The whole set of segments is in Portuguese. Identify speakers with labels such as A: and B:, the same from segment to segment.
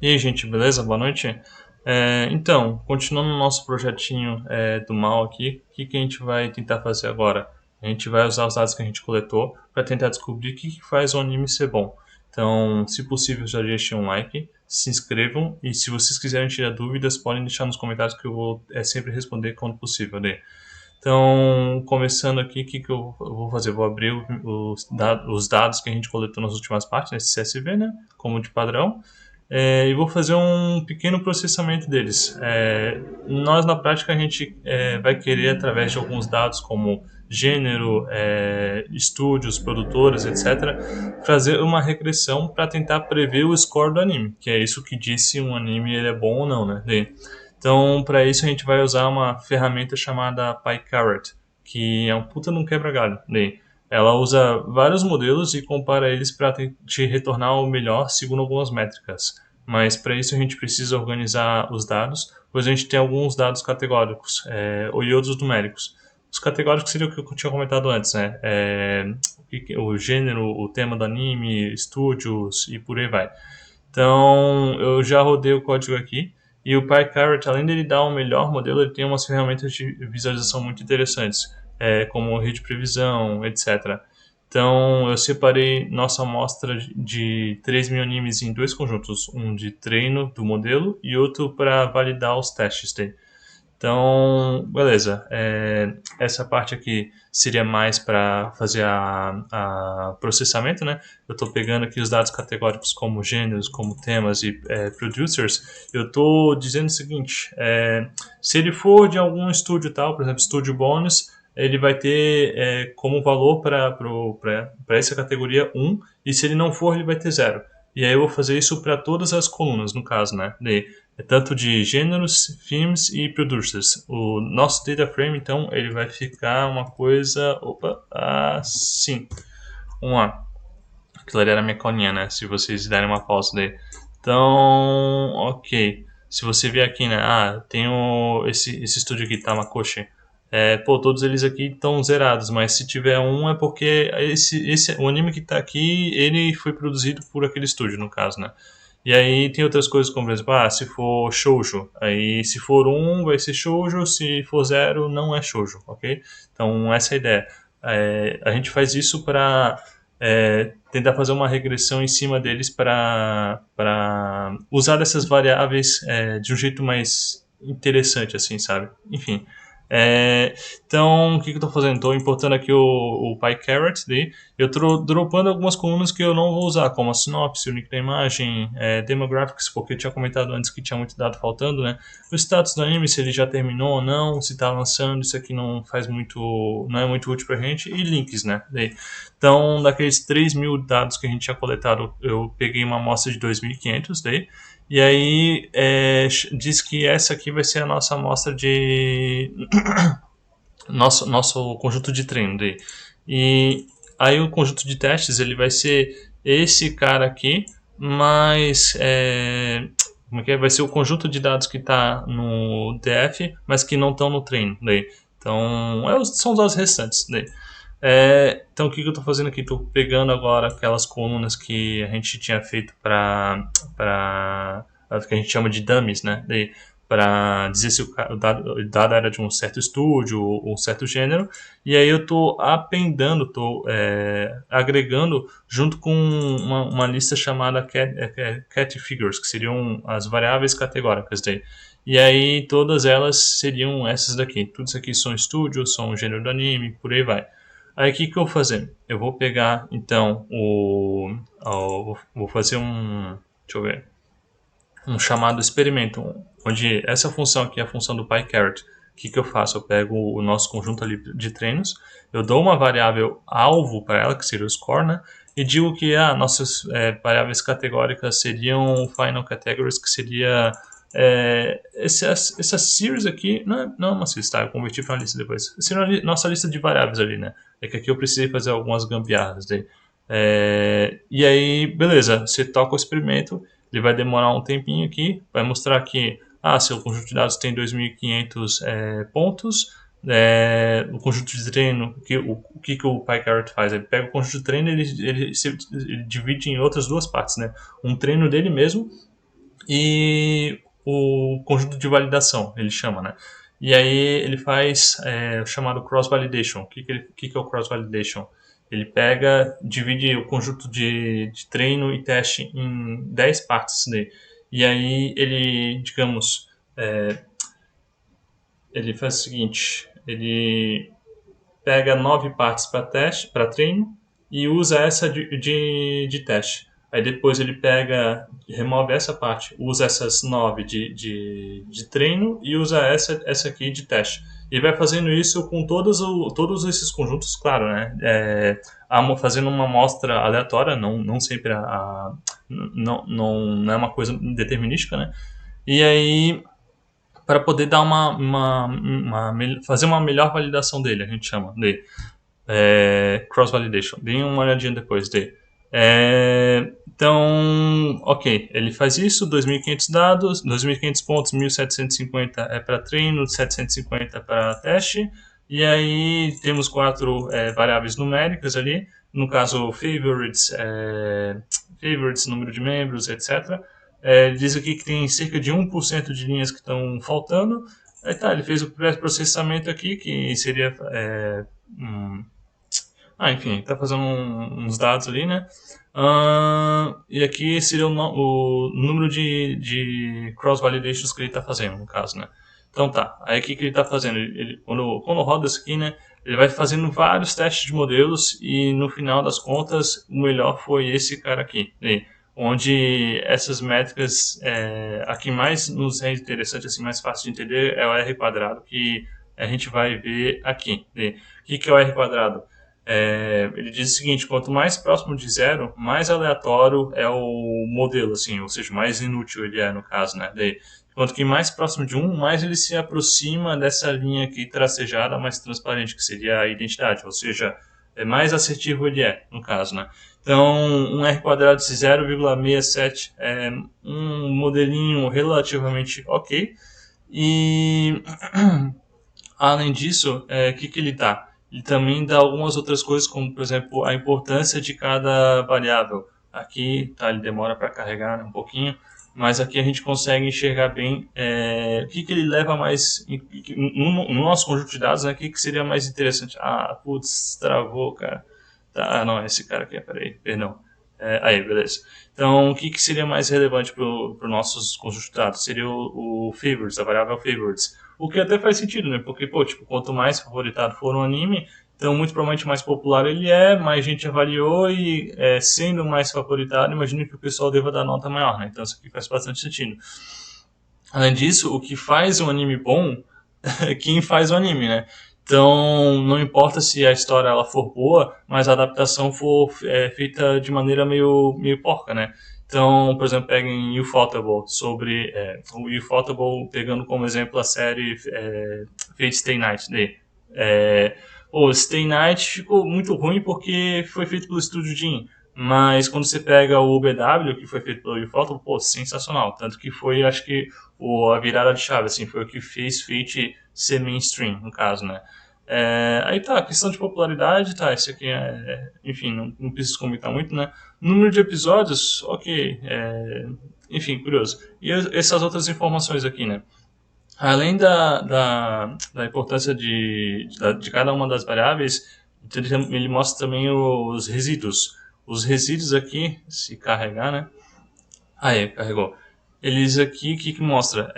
A: E aí, gente, beleza? Boa noite. Então, continuando o nosso projetinho do mal aqui, o que a gente vai tentar fazer agora? A gente vai usar os dados que a gente coletou para tentar descobrir o que faz o anime ser bom. Então, se possível, já deixem um like, se inscrevam e se vocês quiserem tirar dúvidas, podem deixar nos comentários que eu vou sempre responder quando possível, né? Então, começando aqui, o que eu vou fazer? Eu vou abrir os dados que a gente coletou nas últimas partes, nesse CSV, né? Como de padrão. E vou fazer um pequeno processamento deles. Nós, na prática, a gente vai querer, através de alguns dados como gênero, estúdios, produtoras, etc., fazer uma regressão para tentar prever o score do anime, que é isso que diz se um anime ele é bom ou não, né? Então, para isso, a gente vai usar uma ferramenta chamada PyCarrot, que é um puta de um quebra-galho. Ela usa vários modelos e compara eles para te retornar o melhor segundo algumas métricas. Mas para isso a gente precisa organizar os dados, pois a gente tem alguns dados categóricos e outros numéricos. Os categóricos seriam o que eu tinha comentado antes, né? O gênero, o tema do anime, estúdios e por aí vai. Então, eu já rodei o código aqui. E o PyCarrot, além de ele dar um melhor modelo, ele tem umas ferramentas de visualização muito interessantes, como rede previsão, etc. Então, eu separei nossa amostra de 3.000 animes em dois conjuntos, um de treino do modelo e outro para validar os testes dele. Então, beleza. Essa parte aqui seria mais para fazer a processamento, né? Eu estou pegando aqui os dados categóricos como gêneros, como temas e producers. Eu estou dizendo o seguinte: se ele for de algum estúdio tal, por exemplo, estúdio bônus, ele vai ter como valor para essa categoria 1, e se ele não for, ele vai ter 0. E aí eu vou fazer isso para todas as colunas, no caso, né? Tanto de gêneros, filmes e producers. O nosso data frame, então, ele vai ficar uma coisa, assim. Vamos lá. Aquilo ali era a minha colinha, né? Se vocês derem uma pausa daí. Então, ok. Se você ver aqui, né? Tem esse estúdio aqui, Tamakoshi. Todos eles aqui estão zerados, mas se tiver um é porque o anime que está aqui, ele foi produzido por aquele estúdio, no caso, né? E aí tem outras coisas como, por exemplo, se for shoujo, aí se for um vai ser shoujo, se for zero não é shoujo, ok? Então essa é a ideia. A gente faz isso para tentar fazer uma regressão em cima deles para usar dessas variáveis de um jeito mais interessante, assim, sabe? Enfim. É, então, o que eu estou fazendo? Estou importando aqui o PyCarrot, eu estou dropando algumas colunas que eu não vou usar, como a sinopse, o nick da imagem, demographics, porque eu tinha comentado antes que tinha muito dado faltando, né? O status do anime, se ele já terminou ou não, se está lançando, isso aqui não é muito útil para a gente, e links, né? Então, daqueles 3.000 dados que a gente tinha coletado, eu peguei uma amostra de 2.500 e aí diz que essa aqui vai ser a nossa amostra de nosso conjunto de treino daí. E aí o conjunto de testes ele vai ser esse cara aqui, mas como é que é? Vai ser o conjunto de dados que está no DF, mas que não estão no treino daí. Então são os dados restantes daí. Então o que eu estou fazendo aqui? Estou pegando agora aquelas colunas que a gente tinha feito para que a gente chama de dummies, né? Para dizer se o dado era de um certo estúdio ou um certo gênero, e aí eu estou appendando, estou agregando junto com uma lista chamada cat figures, que seriam as variáveis categóricas daí. E aí todas elas seriam essas daqui. Tudo isso aqui são estúdios, são gênero do anime, por aí vai. Aí o que eu vou fazer? Eu vou pegar então vou fazer deixa eu ver, um chamado experimento, onde essa função aqui é a função do PyCarrot. O que eu faço? Eu pego o nosso conjunto ali de treinos, eu dou uma variável alvo para ela, que seria o score, né? E digo que nossas variáveis categóricas seriam final categories, que seria essa series aqui, não é uma series, tá? Eu converti para uma lista depois. Seria nossa lista de variáveis ali, né? É que aqui eu precisei fazer algumas gambiarras daí. E aí, beleza, você toca o experimento, ele vai demorar um tempinho aqui, vai mostrar que seu conjunto de dados tem 2.500 pontos, o conjunto de treino, o que o PyCarrot faz? Ele pega o conjunto de treino e ele divide em outras duas partes, né? Um treino dele mesmo e o conjunto de validação, ele chama, né? E aí ele faz o chamado cross-validation. O que é o cross-validation? Ele pega, divide o conjunto de treino e teste em 10 partes, né? E aí ele, digamos, ele faz o seguinte, ele pega 9 partes para teste, para treino, e usa essa de teste. Aí depois ele pega, remove essa parte, usa essas 9 de treino e usa essa aqui de teste. E vai fazendo isso com todos esses conjuntos, claro, né? Fazendo uma amostra aleatória, não sempre não é uma coisa determinística, né? E aí para poder dar fazer uma melhor validação dele, a gente chama de cross-validation. Deem uma olhadinha depois de. Então, ok, ele faz isso, 2.500 dados, 2.500 pontos, 1.750 é para treino, 750 para teste, e aí temos 4 variáveis numéricas ali, no caso favorites, número de membros, etc. Diz aqui que tem cerca de 1% de linhas que estão faltando. Aí tá, ele fez o pré-processamento aqui, que seria enfim, está fazendo uns dados ali, né? E aqui seria o número de cross-validations que ele está fazendo, no caso, né? Então tá, aí o que ele está fazendo? Quando roda isso aqui, né? Ele vai fazendo vários testes de modelos e no final das contas, o melhor foi esse cara aqui, né? Onde essas métricas, a que mais nos é interessante, assim, mais fácil de entender, é o R quadrado, que a gente vai ver aqui. Né? O que é o R quadrado? Ele diz o seguinte: quanto mais próximo de zero, mais aleatório é o modelo, assim, ou seja, mais inútil ele é no caso, né? Daí, quanto que mais próximo de 1, mais ele se aproxima dessa linha aqui tracejada mais transparente, que seria a identidade, ou seja, mais assertivo ele é, no caso, né? Então, um R quadrado de 0,67 é um modelinho relativamente ok. E além disso, que ele dá? Ele também dá algumas outras coisas, como, por exemplo, a importância de cada variável. Aqui, tá, ele demora para carregar, né, um pouquinho, mas aqui a gente consegue enxergar bem o que ele leva mais, no nosso conjunto de dados, né, o que seria mais interessante. Ah, putz, travou, cara. Tá, não, é esse cara aqui, peraí, perdão. Aí, beleza. Então, o que seria mais relevante para os nossos conjuntos de dados? Seria o favorites, a variável favorites. O que até faz sentido, né? Porque, pô, tipo, quanto mais favoritado for um anime, então muito provavelmente mais popular ele é, mais gente avaliou e sendo mais favoritado, imagino que o pessoal deva dar nota maior, né? Então isso aqui faz bastante sentido. Além disso, o que faz um anime bom é quem faz o anime, né? Então, não importa se a história ela for boa, mas a adaptação for feita de maneira meio porca, né? Então, por exemplo, peguem Ufotable, sobre o Ufotable, pegando como exemplo a série Fate Stay Night. Né? O Stay Night ficou muito ruim porque foi feito pelo Estúdio Jin, mas quando você pega o BW, que foi feito pelo Ufotable, pô, sensacional. Tanto que foi, acho que, a virada de chave, assim, foi o que fez Fate ser mainstream, no caso, né? Aí tá, questão de popularidade, tá, isso aqui enfim, não preciso comentar muito, né? Número de episódios, ok, enfim, curioso. E essas outras informações aqui, né? Além da importância de cada uma das variáveis, ele mostra também os resíduos. Os resíduos aqui, se carregar, né? Aí, carregou. Eles aqui, o que mostra?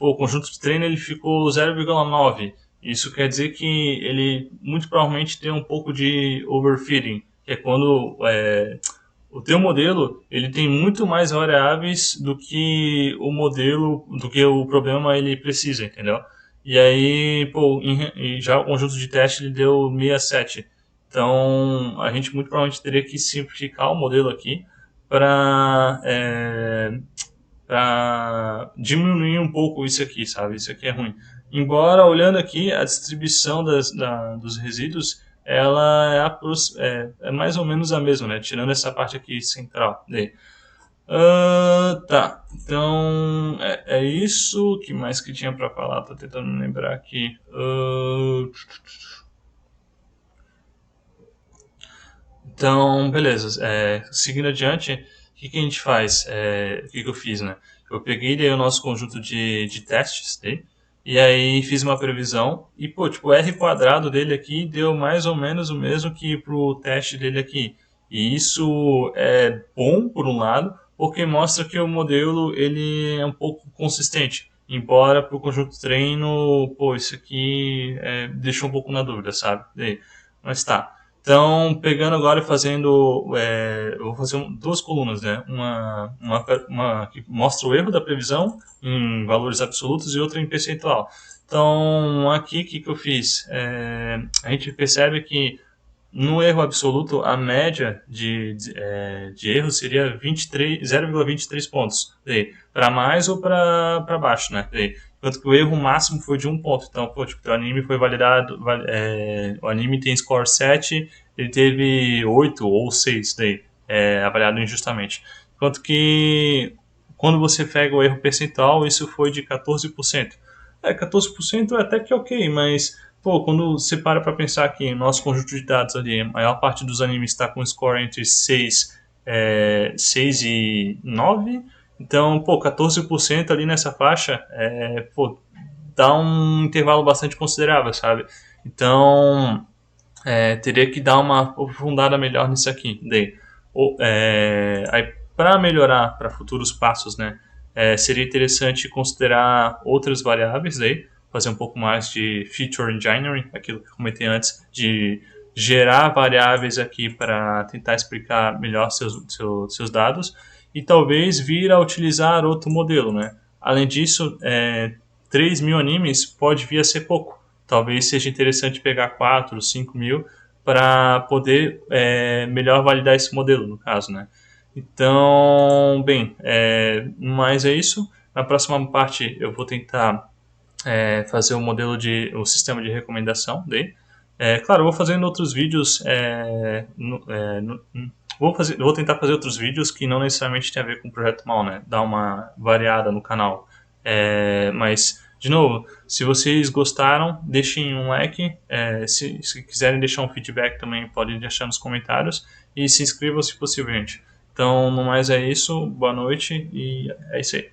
A: O conjunto de treino ele ficou 0,9. Isso quer dizer que ele muito provavelmente tem um pouco de overfitting, que é quando o teu modelo ele tem muito mais variáveis do que o problema ele precisa, entendeu? E aí, pô, e já o conjunto de teste ele deu 67. Então, a gente muito provavelmente teria que simplificar o modelo aqui para diminuir um pouco isso aqui, sabe? Isso aqui é ruim. Embora, olhando aqui, a distribuição dos resíduos, ela é mais ou menos a mesma, né? Tirando essa parte aqui central. Daí. Tá, então é isso. O que mais que tinha para falar? Tô tentando me lembrar aqui. Então, beleza. Seguindo adiante, que a gente faz? O que eu fiz, né? Eu peguei daí o nosso conjunto de testes, e aí fiz uma previsão e, pô, tipo, o R quadrado dele aqui deu mais ou menos o mesmo que pro teste dele aqui. E isso é bom, por um lado, porque mostra que o modelo ele é um pouco consistente. Embora para o conjunto treino, pô, isso aqui deixa um pouco na dúvida, sabe? Mas tá. Então, pegando agora e fazendo, eu vou fazer duas colunas, né? Uma que mostra o erro da previsão em valores absolutos e outra em percentual. Então, aqui, o que eu fiz? A gente percebe que no erro absoluto, a média de erro seria 0,23 pontos. Para mais ou para baixo, né? Enquanto que o erro máximo foi de 1 ponto. Então, pô, tipo, o anime foi validado. O anime tem score 7, ele teve 8 ou 6, avaliado injustamente. Enquanto que quando você pega o erro percentual, isso foi de 14%. 14% é até que ok, mas pô, quando você para pensar que no nosso conjunto de dados ali, a maior parte dos animes está com score entre 6 e 9, então, pô, 14% ali nessa faixa, pô, dá um intervalo bastante considerável, sabe? Então, teria que dar uma aprofundada melhor nisso aqui. Aí, para melhorar para futuros passos, né, seria interessante considerar outras variáveis, fazer um pouco mais de feature engineering, aquilo que eu comentei antes, de gerar variáveis aqui para tentar explicar melhor seus dados e talvez vir a utilizar outro modelo, né? Além disso, 3.000 animes pode vir a ser pouco. Talvez seja interessante pegar 4, 5 mil para poder melhor validar esse modelo, no caso, né? Então, bem, mas é isso. Na próxima parte eu vou tentar fazer o sistema de recomendação dele. Claro, eu vou fazendo outros vídeos. Vou tentar fazer outros vídeos que não necessariamente tem a ver com o Projeto Mal, né? Dar uma variada no canal. Mas, de novo, se vocês gostaram, deixem um like. Se quiserem deixar um feedback também, podem deixar nos comentários. E se inscrevam se possível, gente. Então, no mais é isso. Boa noite e é isso aí.